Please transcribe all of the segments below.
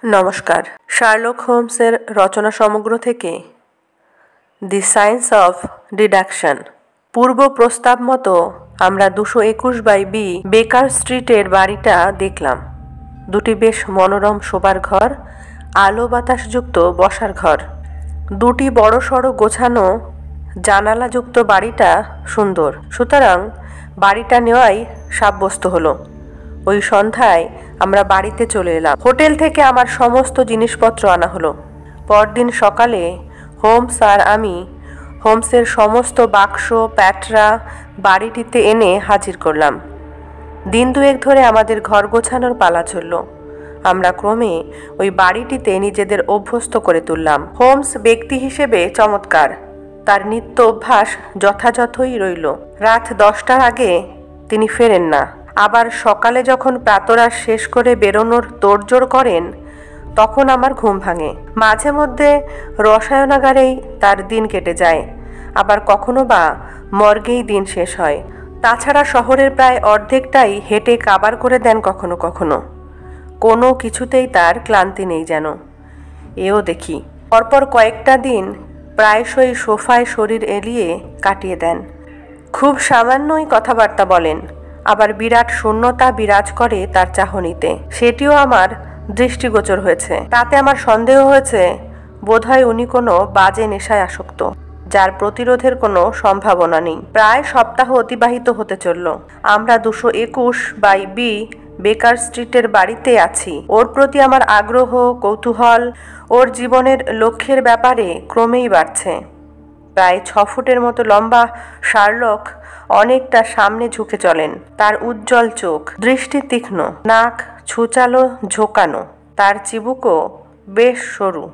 নমস্কার। শার্লক হোমসের রচনা সমগ্র থেকে দি সায়েন্স অফ ডিডাকশন। পূর্ব প্রস্তাব মতো আমরা 221/B বেকার স্ট্রিটের বাড়িটা দেখলাম। দুটি বেশ মনোরম শোবার ঘর, আলো বাতাসযুক্ত বসার ঘর, দুটি বড় সড়ো গোছানো জানালাযুক্ত বাড়িটা সুন্দর। সুতরাং বাড়িটা নেওয়াই সাব্যস্ত হলো। ওই সন্ধ্যায় আমরা বাড়িতে চলে এলাম। হোটেল থেকে আমার সমস্ত জিনিসপত্র আনা হলো। পরদিন সকালে হোমস আর আমি হোমসের সমস্ত বাক্স প্যাটরা বাড়িটিতে এনে হাজির করলাম। দিন দুয়েক ধরে আমাদের ঘর গোছানোর পালা চলল। আমরা ক্রমে ওই বাড়িটিতে নিজেদের অভ্যস্ত করে তুললাম। হোমস ব্যক্তি হিসেবে চমৎকার। তার নিত্য অভ্যাস যথাযথই রইল। রাত 10টার আগে তিনি ফেরেন না। আবার সকালে যখন প্রাতরাশ শেষ করে বেরোনোর তোড়জোড় করেন, তখন আমার ঘুম ভাঙে। মাঝে মধ্যে রসায়নাগারেই তার দিন কেটে যায়, আবার কখনো বা মর্গেই দিন শেষ হয়। তাছাড়া শহরের প্রায় অর্ধেকটাই হেঁটে কাবার করে দেন কখনো কখনো। কোনো কিছুতেই তার ক্লান্তি নেই যেন। এও দেখি পরপর কয়েকটা দিন প্রায়শই সোফায় শরীর এলিয়ে কাটিয়ে দেন। খুব সামান্যই কথাবার্তা বলেন, আবার বিরাট শূন্যতা বিরাজ করে তার চাহনিতে। সেটিও আমার দৃষ্টিগোচর হয়েছে। তাতে আমার সন্দেহ হয়েছে বোধহয় উনি কোনো বাজে নেশায় আসক্ত, যার প্রতিরোধের কোনো সম্ভাবনা নেই। প্রায় সপ্তাহ অতিবাহিত হতে চলল। আমরা 221/B বেকার স্ট্রিটের বাড়িতে আছি। ওর প্রতি আমার আগ্রহ, কৌতূহল ওর জীবনের লক্ষ্যের ব্যাপারে ক্রমেই বাড়ছে। প্রায় 6 ফুটের মতো লম্বা শার্লক অনেকটা সামনে ঝুঁকে চলেন। তার উজ্জ্বল চোখ, দৃষ্টি তীক্ষ্ণ, নাক ছুচালো ঝোঁকানো, তার চিবুকও বেশ সরু।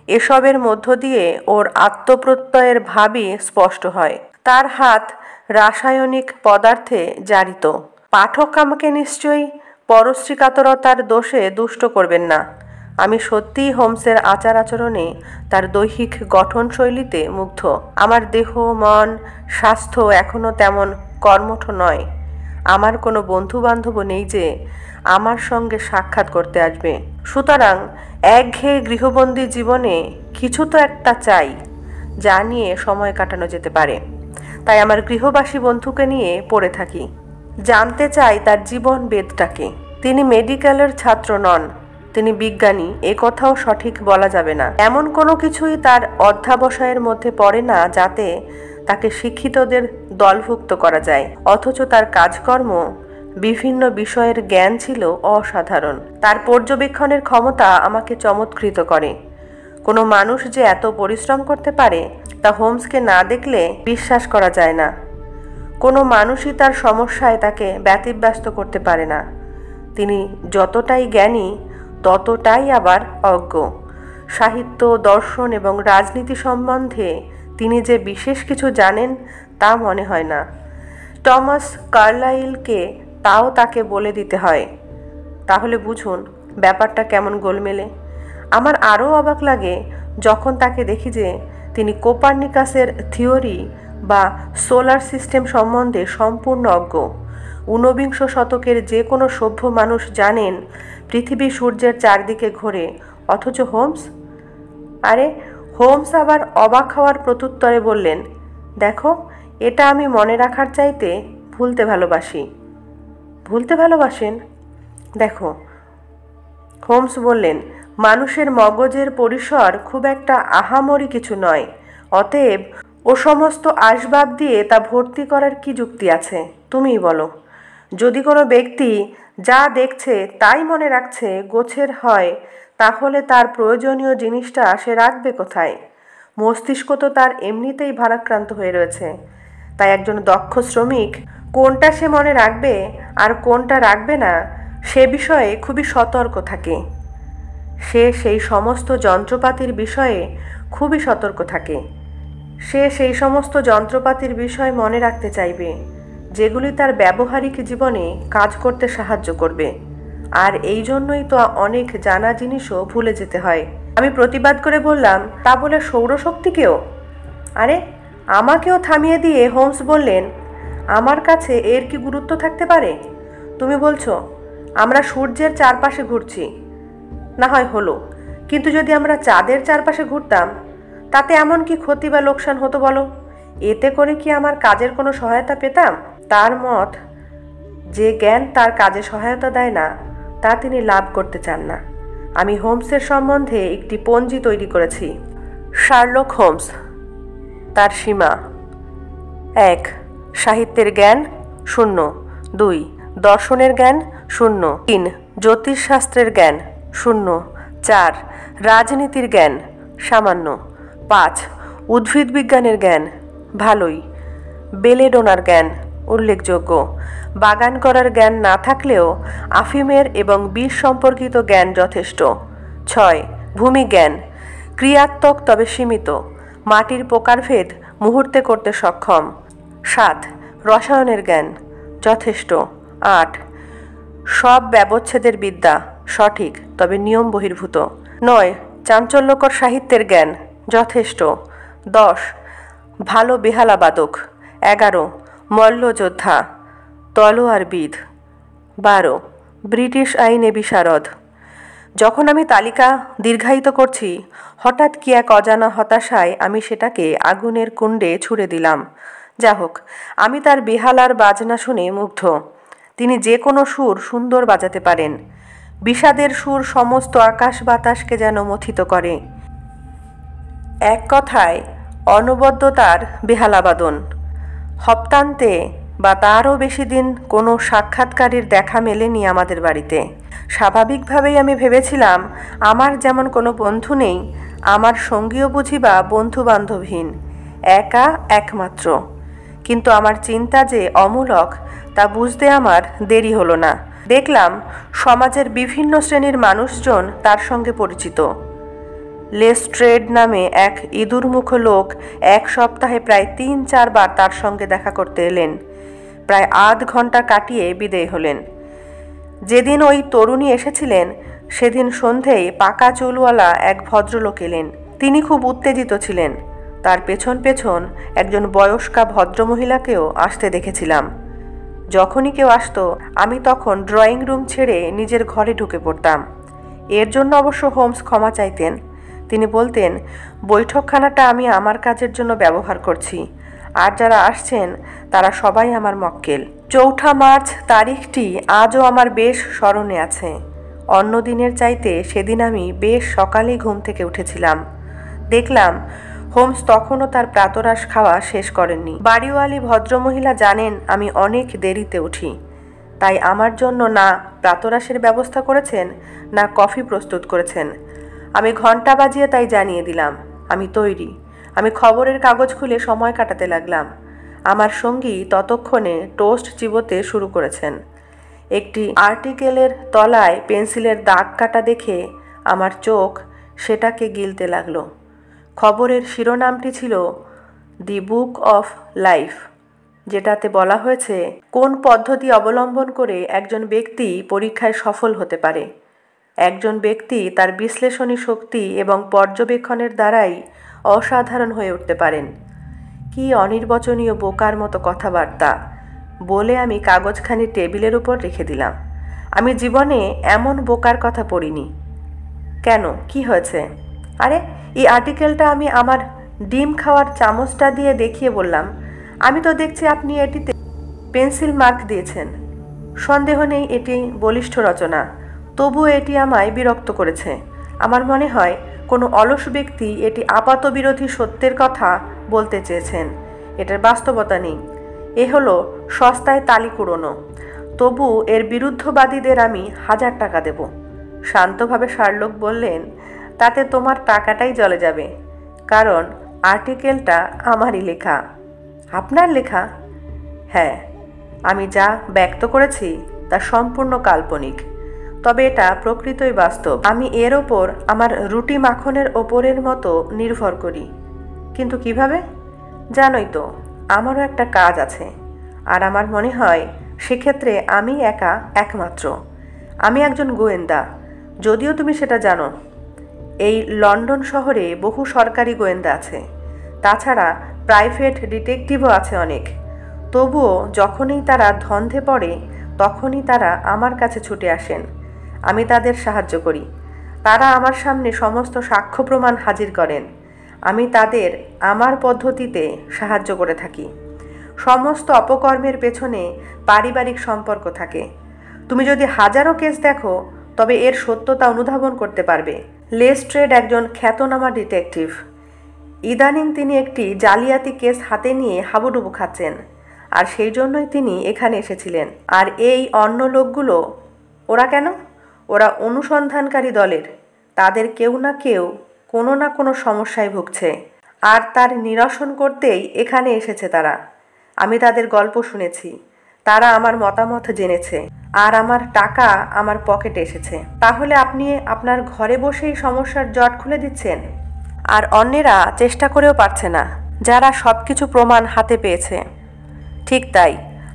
এসবের মধ্য দিয়ে ওর আত্মপ্রত্যয়ের ভাবই স্পষ্ট হয়। তার হাত রাসায়নিক পদার্থে জারিত। পাঠক আমাকে নিশ্চয়ই পরশ্রীকাতরতার দোষে দুষ্ট করবেন না। আমি সত্যিই হোমসের আচার আচরণে, তার দৈহিক গঠনশৈলীতে মুগ্ধ। আমার দেহ, মন, স্বাস্থ্য এখনও তেমন কর্মঠ নয়। আমার কোনো বন্ধুবান্ধবও নেই যে আমার সঙ্গে সাক্ষাৎ করতে আসবে। সুতরাং একঘেয়ে গৃহবন্দী জীবনে কিছু তো একটা চাই, যা নিয়ে সময় কাটানো যেতে পারে। তাই আমার গৃহবাসী বন্ধুকে নিয়ে পড়ে থাকি। জানতে চাই তার জীবন বেদটাকে। তিনি মেডিকেলের ছাত্র নন, তিনি বিজ্ঞানী, এ কথাও সঠিক বলা যাবে না। এমন কোনো কিছুই তার অধ্যাবসায়ের মধ্যে পড়ে না যাতে তাকে শিক্ষিতদের দলভুক্ত করা যায়। অথচ তার কাজকর্ম, বিভিন্ন বিষয়ের জ্ঞান ছিল অসাধারণ। তার পর্যবেক্ষণের ক্ষমতা আমাকে চমৎকৃত করে। কোনো মানুষ যে এত পরিশ্রম করতে পারে তা হোমসকে না দেখলে বিশ্বাস করা যায় না। কোনো মানুষই তার সমস্যায় তাকে ব্যতিব্যস্ত করতে পারে না। তিনি যতটাই জ্ঞানী ততটাই আবার অজ্ঞ। সাহিত্য, দর্শন এবং রাজনীতি সম্বন্ধে তিনি যে বিশেষ কিছু জানেন তা মনে হয় না। টমাস কার্লাইলকে তাও তাকে বলে দিতে হয়। তাহলে বুঝুন ব্যাপারটা কেমন গোলমেলে। আমার আরও অবাক লাগে যখন তাকে দেখি যে তিনি কোপার্নিকাসের থিওরি বা সোলার সিস্টেম সম্বন্ধে সম্পূর্ণ অজ্ঞ। 19বিংশ শতকের যে কোনো সভ্য মানুষ জানেন পৃথিবী সূর্যের চারদিকে ঘোরে, অথচ হোমস আবার অবাক হওয়ার প্রত্যুত্তরে বললেন, দেখো, এটা আমি মনে রাখার চাইতে ভুলতে ভালোবাসি। ভুলতে ভালোবাসেন? দেখো, হোমস বললেন, মানুষের মগজের পরিসর খুব একটা আহামরি কিছু নয়। অতএব ও সমস্ত আসবাব দিয়ে তা ভর্তি করার কি যুক্তি আছে তুমিই বলো। যদি কোনো ব্যক্তি যা দেখছে তাই মনে রাখছে গোছের হয়, তাহলে তার প্রয়োজনীয় জিনিসটা সে রাখবে কোথায়? মস্তিষ্ক তো তার এমনিতেই ভারাক্রান্ত হয়ে রয়েছে। তাই একজন দক্ষ শ্রমিক কোনটা সে মনে রাখবে আর কোনটা রাখবে না সে বিষয়ে খুবই সতর্ক থাকে। সে সেই সমস্ত যন্ত্রপাতির বিষয়ে খুবই সতর্ক থাকে। সে সেই সমস্ত যন্ত্রপাতির বিষয় মনে রাখতে চাইবে যেগুলি তার ব্যবহারিক জীবনে কাজ করতে সাহায্য করবে। আর এই জন্যই তো অনেক জানা জিনিসও ভুলে যেতে হয়। আমি প্রতিবাদ করে বললাম, তা বলে সৌরশক্তিকেও? আমাকেও থামিয়ে দিয়ে হোমস বললেন, আমার কাছে এর কি গুরুত্ব থাকতে পারে? তুমি বলছো আমরা সূর্যের চারপাশে ঘুরছি। না হয় হলো, কিন্তু যদি আমরা চাঁদের চারপাশে ঘুরতাম তাতে এমন কি ক্ষতি বা লোকসান হতো বলো? এতে করে কি আমার কাজের কোনো সহায়তা পেতাম? তার মত, যে জ্ঞান তার কাজে সহায়তা দেয় না তা তিনি লাভ করতে চান না। আমি হোমসের সম্বন্ধে একটি পঞ্জি তৈরি করেছি। শার্লক হোমস, তার সীমা: 1. সাহিত্যের জ্ঞান 0, 2. দর্শনের জ্ঞান 0, 3. জ্যোতিষশাস্ত্রের জ্ঞান 0, 4. রাজনীতির জ্ঞান সামান্য, 5. উদ্ভিদ বিজ্ঞানের জ্ঞান ভালোই, বেলেডোনার জ্ঞান উল্লেখযোগ্য, বাগান করার জ্ঞান না থাকলেও আফিমের এবং বিষ সম্পর্কিত জ্ঞান যথেষ্ট, 6. ভূমিজ্ঞান ক্রিয়াত্মক তবে সীমিত, মাটির প্রকারভেদ মুহূর্তে করতে সক্ষম, 7. রসায়নের জ্ঞান যথেষ্ট, 8. সব ব্যবচ্ছেদের বিদ্যা সঠিক তবে নিয়ম বহির্ভূত, 9. চাঞ্চল্যকর সাহিত্যের জ্ঞান যথেষ্ট, 10. ভালো বেহালাবাদক, 11. মল্লযোদ্ধা তলোয়ারবিদ, 12. ব্রিটিশ আইনে বিশারদ। যখন আমি তালিকা দীর্ঘায়িত করছি, হঠাৎ কি এক অজানা হতাশায় আমি সেটাকে আগুনের কুণ্ডে ছুঁড়ে দিলাম। যা হোক, আমি তার বেহালার বাজনা শুনে মুগ্ধ। তিনি যে কোনো সুর সুন্দর বাজাতে পারেন। বিষাদের সুর সমস্ত আকাশ বাতাসকে যেন মথিত করে। এক কথায় অনবদ্যতার বেহালাবাদন। হপ্তান্তে বা তারও বেশি দিন কোনো সাক্ষাৎকারীর দেখা মেলেনি আমাদের বাড়িতে। স্বাভাবিকভাবেই আমি ভেবেছিলাম আমার যেমন কোনো বন্ধু নেই, আমার সঙ্গীও বুঝি বা বন্ধু বান্ধবহীন, একা একমাত্র। কিন্তু আমার চিন্তা যে অমূলক তা বুঝতে আমার দেরি হলো না। দেখলাম সমাজের বিভিন্ন শ্রেণীর মানুষজন তার সঙ্গে পরিচিত। লেস্ট্রেড নামে এক ইঁদুরমুখ লোক এক সপ্তাহে প্রায় 3-4 বার তার সঙ্গে দেখা করতে এলেন। প্রায় আধ ঘন্টা কাটিয়ে বিদেয় হলেন। যেদিন ওই তরুণী এসেছিলেন সেদিন সন্ধেয় পাকা চুলওয়ালা এক ভদ্রলোক এলেন। তিনি খুব উত্তেজিত ছিলেন। তার পেছন পেছন একজন বয়স্কা ভদ্রমহিলাকেও আসতে দেখেছিলাম। যখনই কেউ আসতো আমি তখন ড্রয়িং রুম ছেড়ে নিজের ঘরে ঢুকে পড়তাম। এর জন্য অবশ্য হোমস ক্ষমা চাইতেন। তিনি বলতেন, বৈঠকখানাটা আমি আমার কাজের জন্য ব্যবহার করছি, আর যারা আসছেন তারা সবাই আমার মক্কেল। 4 মার্চ তারিখটি আজও আমার বেশ স্মরণে আছে। অন্য দিনের চাইতে সেদিন আমি বেশ সকালেই ঘুম থেকে উঠেছিলাম। দেখলাম হোমস তখনও তার প্রাতরাশ খাওয়া শেষ করেননি। বাড়িওয়ালি ভদ্রমহিলা জানেন আমি অনেক দেরিতে উঠি, তাই আমার জন্য না প্রাতরাশের ব্যবস্থা করেছেন না কফি প্রস্তুত করেছেন। আমি ঘন্টা বাজিয়ে তাই জানিয়ে দিলাম আমি তৈরি। আমি খবরের কাগজ খুলে সময় কাটাতে লাগলাম। আমার সঙ্গী ততক্ষণে টোস্ট চিবোতে শুরু করেছেন। একটি আর্টিকেলের তলায় পেন্সিলের দাগ কাটা দেখে আমার চোখ সেটাকে গিলতে লাগলো। খবরের শিরোনামটি ছিল দি বুক অফ লাইফ, যেটাতে বলা হয়েছে কোন পদ্ধতি অবলম্বন করে একজন ব্যক্তি পরীক্ষায় সফল হতে পারে। একজন ব্যক্তি তার বিশ্লেষণী শক্তি এবং পর্যবেক্ষণের দ্বারাই অসাধারণ হয়ে উঠতে পারেন। কি অনির্বচনীয় বোকার মতো কথাবার্তা বলে আমি কাগজখানি টেবিলের উপর রেখে দিলাম। আমি জীবনে এমন বোকার কথা পড়িনি। কেন, কি হয়েছে? আরে, এই আর্টিকেলটা আমি আমার ডিম খাওয়ার চামচটা দিয়ে দেখিয়ে বললাম, আমি তো দেখছি আপনি এটিতে পেন্সিল মার্ক দিয়েছেন। সন্দেহ নেই এটি বলিষ্ঠ রচনা, তবুও এটি আমায় বিরক্ত করেছে। আমার মনে হয় কোনো অলস ব্যক্তি এটি আপাতবিরোধী সত্যের কথা বলতে চেয়েছেন। এটার বাস্তবতা নেই। এ হলো সস্তায় তালি কুড়োনো। তবু এর বিরুদ্ধবাদীদের আমি 1000 টাকা দেব। শান্তভাবে শার্লক বললেন, তাতে তোমার টাকাটাই জলে যাবে, কারণ আর্টিকেলটা আমারই লেখা। আপনার লেখা? হ্যাঁ, আমি যা ব্যক্ত করেছি তা সম্পূর্ণ কাল্পনিক, তবে এটা প্রকৃতই বাস্তব। আমি এর ওপর আমার রুটি মাখনের ওপরের মতো নির্ভর করি। কিন্তু কিভাবে? জানোই তো, আমারও একটা কাজ আছে, আর আমার মনে হয় সেক্ষেত্রে আমি একা একমাত্র। আমি একজন গোয়েন্দা, যদিও তুমি সেটা জানো। এই লন্ডন শহরে বহু সরকারি গোয়েন্দা আছে, তাছাড়া প্রাইভেট ডিটেকটিভও আছে অনেক। তবুও যখনই তারা ধন্ধে পড়ে তখনই তারা আমার কাছে ছুটে আসেন। আমি তাদের সাহায্য করি। তারা আমার সামনে সমস্ত সাক্ষ্য প্রমাণ হাজির করেন। আমি তাদের আমার পদ্ধতিতে সাহায্য করে থাকি। সমস্ত অপকর্মের পেছনে পারিবারিক সম্পর্ক থাকে। তুমি যদি হাজারো কেস দেখো তবে এর সত্যতা অনুধাবন করতে পারবে। লেস্ট্রেড একজন খ্যাতনামা ডিটেকটিভ। ইদানিং তিনি একটি জালিয়াতি কেস হাতে নিয়ে হাবুডুবু খাচ্ছেন, আর সেই জন্যই তিনি এখানে এসেছিলেন। আর এই অন্য লোকগুলো, ওরা কেন? ওরা অনুসন্ধানকারী দলের। তাদের কেউ না কেউ কোনো না কোনো সমস্যায় ভুগছে, আর তার নিরসন করতেই এখানে এসেছে তারা। আমি তাদের গল্প শুনেছি, তারা আমার মতামত জেনেছে, আর আমার টাকা আমার পকেটে এসেছে। তাহলে আপনি আপনার ঘরে বসেই সমস্যার জট খুলে দিচ্ছেন, আর অন্যেরা চেষ্টা করেও পারছে না, যারা সব কিছু প্রমাণ হাতে পেয়েছে। ঠিক তাই,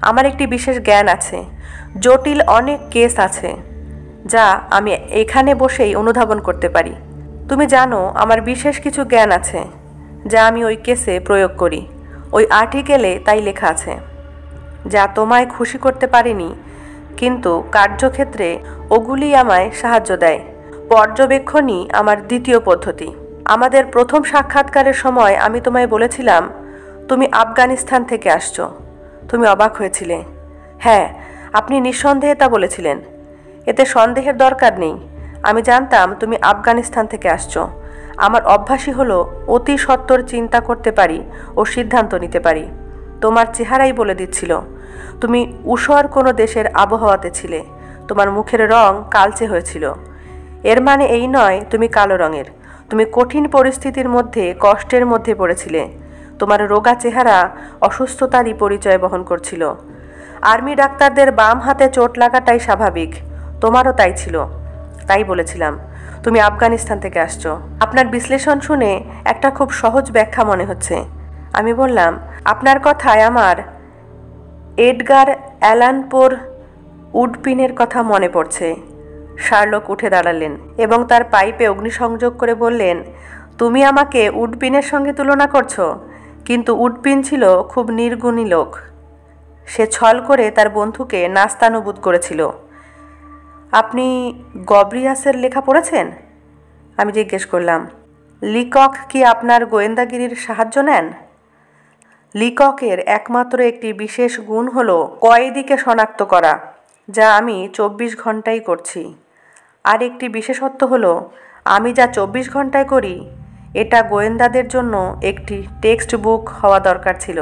আমার একটি বিশেষ জ্ঞান আছে। জটিল অনেক কেস আছে যা আমি এখানে বসেই অনুধাবন করতে পারি। তুমি জানো, আমার বিশেষ কিছু জ্ঞান আছে যা আমি ওই কেসে প্রয়োগ করি। ওই আর্টিকেলে তাই লেখা আছে। যা তোমায় খুশি করতে পারিনি, কিন্তু কার্যক্ষেত্রে ওগুলি আমায় সাহায্য দেয়। পর্যবেক্ষণই আমার দ্বিতীয় পদ্ধতি। আমাদের প্রথম সাক্ষাৎকারের সময় আমি তোমায় বলেছিলাম তুমি আফগানিস্তান থেকে আসছো। তুমি অবাক হয়েছিলে। হ্যাঁ, আপনি নিঃসন্দেহে তা বলেছিলেন। এতে সন্দেহের দরকার নেই। আমি জানতাম তুমি আফগানিস্তান থেকে আসছো। আমার অভ্যাসই হলো অতি সত্বর চিন্তা করতে পারি ও সিদ্ধান্ত নিতে পারি। তোমার চেহারাই বলে দিচ্ছিল তুমি ঊষর কোনো দেশের আবহাওয়াতে ছিলে। তোমার মুখের রং কালচে হয়েছিল। এর মানে এই নয় তুমি কালো রঙের। তুমি কঠিন পরিস্থিতির মধ্যে কষ্টের মধ্যে পড়েছিলে। তোমার রোগা চেহারা অসুস্থতারই পরিচয় বহন করছিল। আর্মি ডাক্তারদের বাম হাতে চোট লাগাটাই স্বাভাবিক, তোমারও তাই ছিল। তাই বলেছিলাম তুমি আফগানিস্তান থেকে আসছো। আপনার বিশ্লেষণ শুনে একটা খুব সহজ ব্যাখ্যা মনে হচ্ছে। আমি বললাম, আপনার কথায় আমার এডগার অ্যালান পোর উডপিনের কথা মনে পড়ছে। শার্লক উঠে দাঁড়ালেন এবং তার পাইপে অগ্নিসংযোগ করে বললেন, তুমি আমাকে উডপিনের সঙ্গে তুলনা করছো, কিন্তু উডপিন ছিল খুব নির্গুণী লোক। সে ছল করে তার বন্ধুকে নাস্তানুবুদ করেছিল। আপনি গব্রিয়াসের লেখা পড়েছেন? আমি জিজ্ঞেস করলাম। লিকক কি আপনার গোয়েন্দাগিরির সাহায্য নেন? লিককের একমাত্র একটি বিশেষ গুণ হলো কয়েদিকে শনাক্ত করা, যা আমি 24 ঘন্টায় করছি। আর একটি বিশেষত্ব হলো আমি যা 24 ঘন্টায় করি এটা গোয়েন্দাদের জন্য একটি টেক্সট বুক হওয়া দরকার ছিল,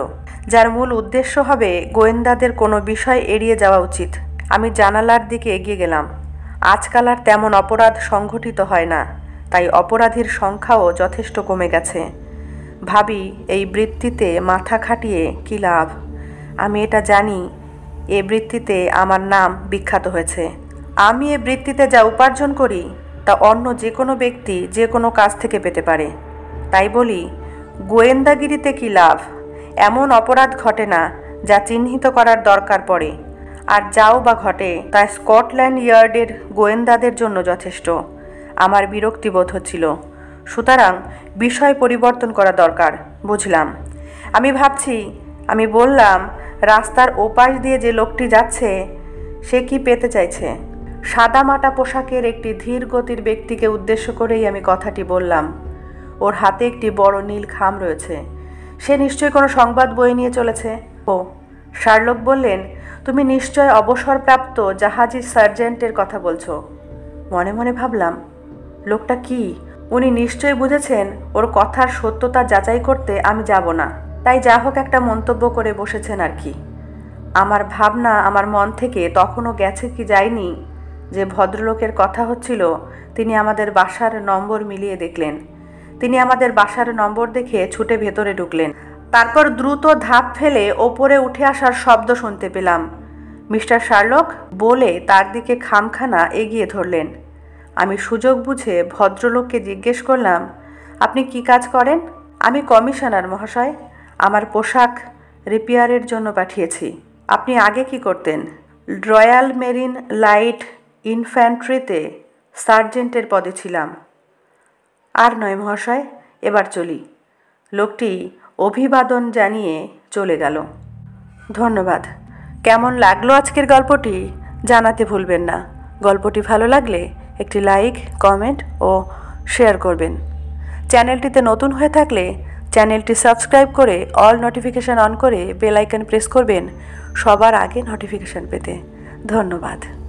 যার মূল উদ্দেশ্য হবে গোয়েন্দাদের কোনো বিষয় এড়িয়ে যাওয়া উচিত। আমি জানালার দিকে এগিয়ে গেলাম। আজকাল আর তেমন অপরাধ সংঘটিত হয় না, তাই অপরাধীর সংখ্যাও যথেষ্ট কমে গেছে। ভাবি, এই বৃত্তিতে মাথা খাটিয়ে কী লাভ? আমি এটা জানি, এ বৃত্তিতে আমার নাম বিখ্যাত হয়েছে। আমি এ বৃত্তিতে যা উপার্জন করি তা অন্য যে কোনো ব্যক্তি যে কোনো কাজ থেকে পেতে পারে। তাই বলি, গোয়েন্দাগিরিতে কী লাভ? এমন অপরাধ ঘটে না যা চিহ্নিত করার দরকার পড়ে, আর যাও বা ঘটে তা স্কটল্যান্ড ইয়ার্ডের গোয়েন্দাদের জন্য যথেষ্ট। আমার বিরক্তি বোধ হচ্ছিল, সুতরাং বিষয় পরিবর্তন করা দরকার। বুঝলাম। আমি বললাম, রাস্তার ওপাশ দিয়ে যে লোকটি যাচ্ছে সে কি পেতে চাইছে? সাদামাটা পোশাকের একটি ধীর গতির ব্যক্তিকে উদ্দেশ্য করেই আমি কথাটি বললাম। ওর হাতে একটি বড় নীল খাম রয়েছে। সে নিশ্চয়ই কোনো সংবাদ বই নিয়ে চলেছে। ও, শার্লক বললেন, তুমি নিশ্চয় অবসরপ্রাপ্ত জাহাজি সার্জেন্টের কথা বলছো। মনে মনে ভাবলাম, লোকটা কি? উনি নিশ্চয়ই বুঝেছেন ওর কথার সত্যতা যাচাই করতে আমি যাব না, তাই যা হোক একটা মন্তব্য করে বসেছেন আর কি। আমার ভাবনা আমার মন থেকে তখনও গেছে কি যায়নি যে ভদ্রলোকের কথা হচ্ছিল তিনি আমাদের বাসার নম্বর মিলিয়ে দেখলেন। তিনি আমাদের বাসার নম্বর দেখে ছুটে ভেতরে ঢুকলেন। তারপর দ্রুত ধাপ ফেলে ওপরে উঠে আসার শব্দ শুনতে পেলাম। মিস্টার শার্লক বলে তার দিকে খামখানা এগিয়ে ধরলেন। আমি সুযোগ বুঝে ভদ্রলোককে জিজ্ঞেস করলাম, আপনি কি কাজ করেন? আমি কমিশনার মহাশয়। আমার পোশাক রিপেয়ারের জন্য পাঠিয়েছি। আপনি আগে কি করতেন? রয়্যাল মেরিন লাইট ইনফ্যান্ট্রিতে সার্জেন্টের পদে ছিলাম। আর নয় মহাশয়, এবার চলি। লোকটি অভিবাদন জানিয়ে চলে গেল। ধন্যবাদ। কেমন লাগলো আজকের গল্পটি জানাতে ভুলবেন না। গল্পটি ভালো লাগলে একটি লাইক, কমেন্ট ও শেয়ার করবেন। চ্যানেলটিতে নতুন হয়ে থাকলে চ্যানেলটি সাবস্ক্রাইব করে অল নোটিফিকেশন অন করে বেল আইকন প্রেস করবেন সবার আগে নোটিফিকেশন পেতে। ধন্যবাদ।